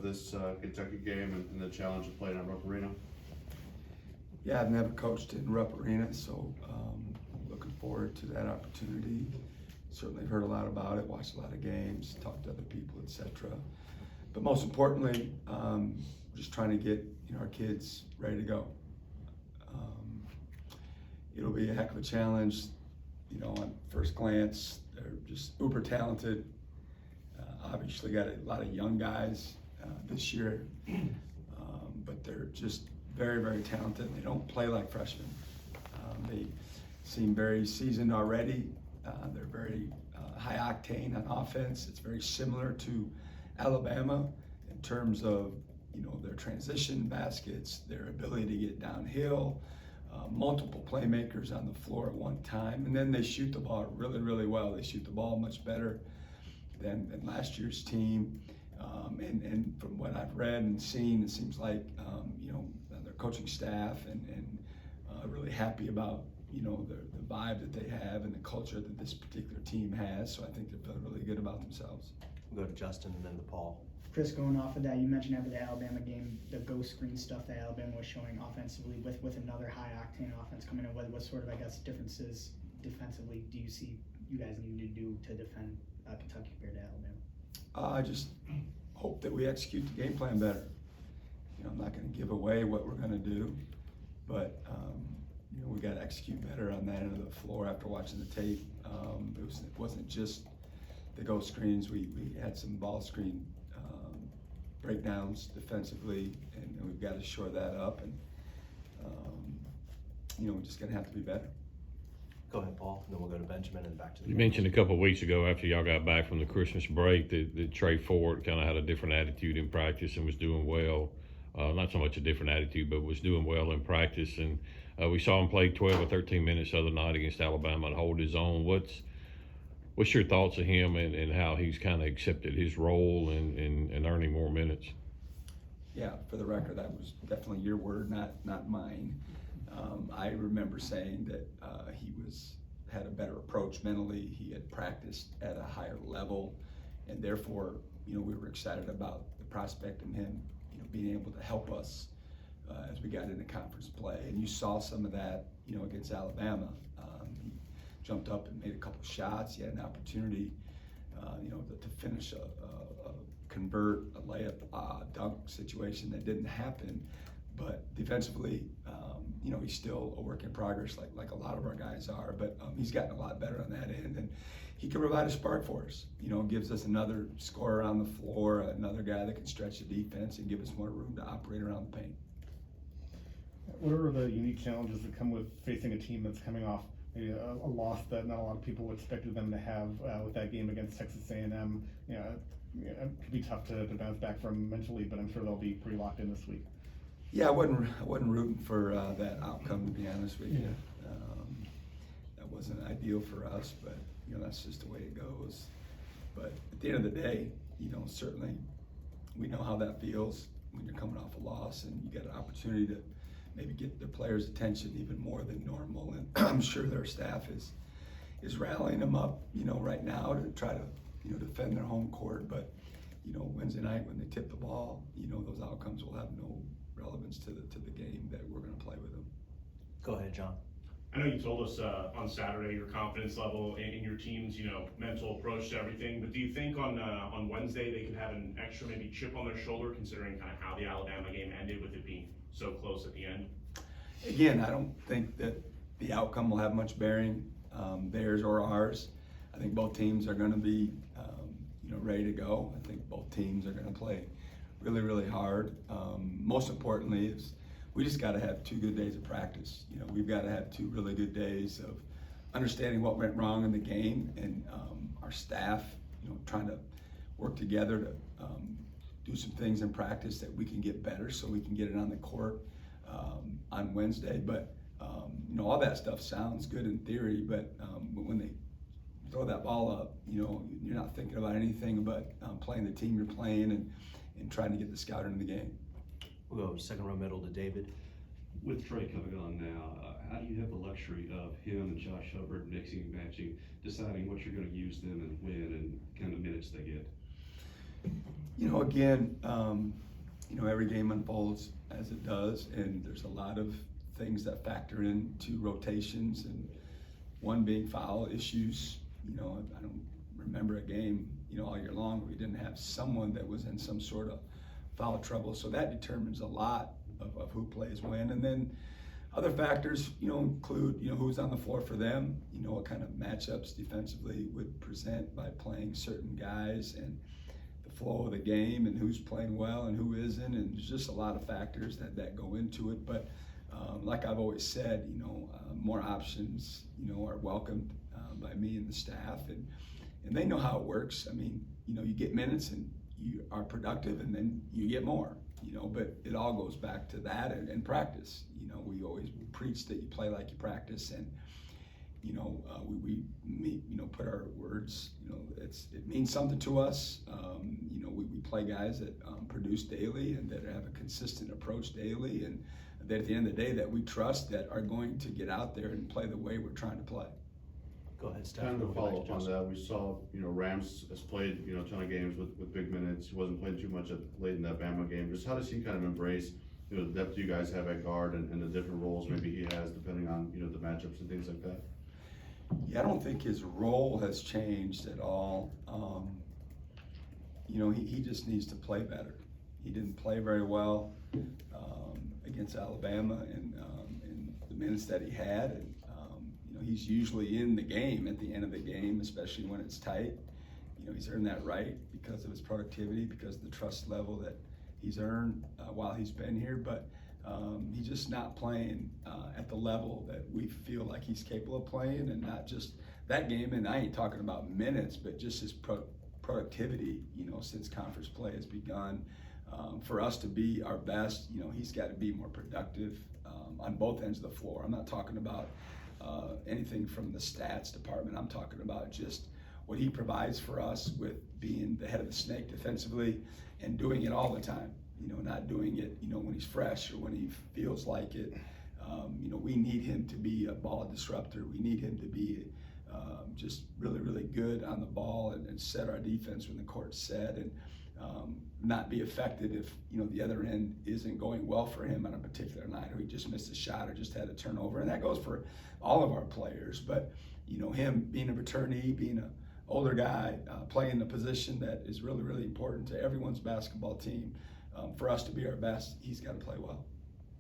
of this Kentucky game and the challenge of playing at Rupp Arena? Yeah, I've never coached in Rupp Arena, so looking forward to that opportunity. Certainly heard a lot about it, watched a lot of games, talked to other people, etc. But most importantly, just trying to get our kids ready to go. It'll be a heck of a challenge. On first glance, they're just uber talented. Obviously got a lot of young guys this year, but they're just very, very talented. They don't play like freshmen. They seem very seasoned already. They're very high octane on offense. It's very similar to Alabama in terms of their transition baskets, their ability to get downhill, multiple playmakers on the floor at one time, and then they shoot the ball really, really well. They shoot the ball much better than last year's team. And from what I've read and seen, it seems like their coaching staff and really happy about the vibe that they have and the culture that this particular team has. So I think they're feeling really good about themselves. We'll go to Justin and then to Paul. Chris, going off of that, you mentioned after the Alabama game, the ghost screen stuff that Alabama was showing offensively with another high octane offense coming in. What sort of, differences defensively do you see you guys need to do to defend Kentucky compared to Alabama? I just hope that we execute the game plan better. I'm not going to give away what we're going to do, but we got to execute better on that end of the floor after watching the tape. It wasn't just the ghost screens. We had some ball screen breakdowns defensively, and we've got to shore that up. And we're just going to have to be better. Go ahead, Paul, and then we'll go to Benjamin and back to the. You mentioned a couple of weeks ago after y'all got back from the Christmas break that Trey Ford kind of had a different attitude in practice and was doing well. Not so much a different attitude, but was doing well in practice. And we saw him play 12 or 13 minutes the other night against Alabama and hold his own. What's your thoughts of him and how he's kind of accepted his role and earning more minutes? Yeah, for the record, that was definitely your word, not mine. I remember saying that he had a better approach mentally. He had practiced at a higher level, and therefore, we were excited about the prospect of him, being able to help us as we got into conference play. And you saw some of that, against Alabama. He jumped up and made a couple shots. He had an opportunity, to finish convert a layup dunk situation that didn't happen. But defensively, he's still a work in progress, like a lot of our guys are. But he's gotten a lot better on that end, and he can provide a spark for us. Gives us another scorer on the floor, another guy that can stretch the defense and give us more room to operate around the paint. What are the unique challenges that come with facing a team that's coming off a loss that not a lot of people expected them to have with that game against Texas A&M? It could be tough to bounce back from mentally, but I'm sure they'll be pretty locked in this week. Yeah, I wasn't rooting for that outcome, to be honest with you. That wasn't ideal for us, but that's just the way it goes. But at the end of the day, certainly we know how that feels when you're coming off a loss and you get an opportunity to maybe get the players' attention even more than normal. And I'm sure their staff is rallying them up, right now to try to defend their home court. But Wednesday night when they tip the ball, those outcomes will have no relevance to the game that we're going to play with them. Go ahead, John. I know you told us on Saturday your confidence level in your team's mental approach to everything, but do you think on Wednesday they could have an extra maybe chip on their shoulder considering kind of how the Alabama game ended with it being so close at the end? Again, I don't think that the outcome will have much bearing, theirs or ours. I think both teams are going to be ready to go. I think both teams are going to play really, really hard. Most importantly is we just got to have 2 good days of practice. We've got to have 2 really good days of understanding what went wrong in the game, and our staff, trying to work together to do some things in practice that we can get better so we can get it on the court on Wednesday. But all that stuff sounds good in theory, but when they throw that ball up, you're not thinking about anything but playing the team you're playing and trying to get the scout into the game. We'll go second row middle to David. With Trey coming on now, how do you have the luxury of him and Josh Hubbard mixing and matching, deciding what you're going to use them and when and kind of minutes they get? Again, every game unfolds as it does, and there's a lot of things that factor into rotations, and one being foul issues. I don't remember a game, all year long where we didn't have someone that was in some sort of foul trouble. So that determines a lot of who plays when. And then other factors, include, who's on the floor for them, what kind of matchups defensively would present by playing certain guys, and the flow of the game, and who's playing well and who isn't. And there's just a lot of factors that go into it. But like I've always said, more options, are welcomed by me and the staff, and they know how it works. I mean, you get minutes and you are productive, and then you get more, but it all goes back to that and practice. We always preach that you play like you practice, and we put our words, it means something to us. We play guys that produce daily and that have a consistent approach daily, and that at the end of the day that we trust, that are going to get out there and play the way we're trying to play. Go ahead, Steph. Kind of We'll to go back follow to up on Justin. that, we saw, Rams has played, a ton of games with big minutes. He wasn't playing too much late in that Bama game. Just how does he kind of embrace, the depth you guys have at guard, and the different roles maybe he has depending on, the matchups and things like that? Yeah, I don't think his role has changed at all. He just needs to play better. He didn't play very well against Alabama in the minutes that he had, and he's usually in the game at the end of the game, especially when it's tight. He's earned that right because of his productivity, because of the trust level that he's earned while he's been here, but he's just not playing at the level that we feel like he's capable of playing, and not just that game. And I ain't talking about minutes, but just his productivity, since conference play has begun. For us to be our best, he's got to be more productive on both ends of the floor. I'm not talking about anything from the stats department. I'm talking about just what he provides for us with being the head of the snake defensively and doing it all the time. Not doing it, when he's fresh or when he feels like it. We need him to be a ball disruptor. We need him to be just really, really good on the ball and set our defense when the court's set, and not be affected if, the other end isn't going well for him on a particular night, or he just missed a shot or just had a turnover. And that goes for all of our players. But, him being a returnee, being an older guy, playing the position that is really, really important to everyone's basketball team, for us to be our best, he's got to play well.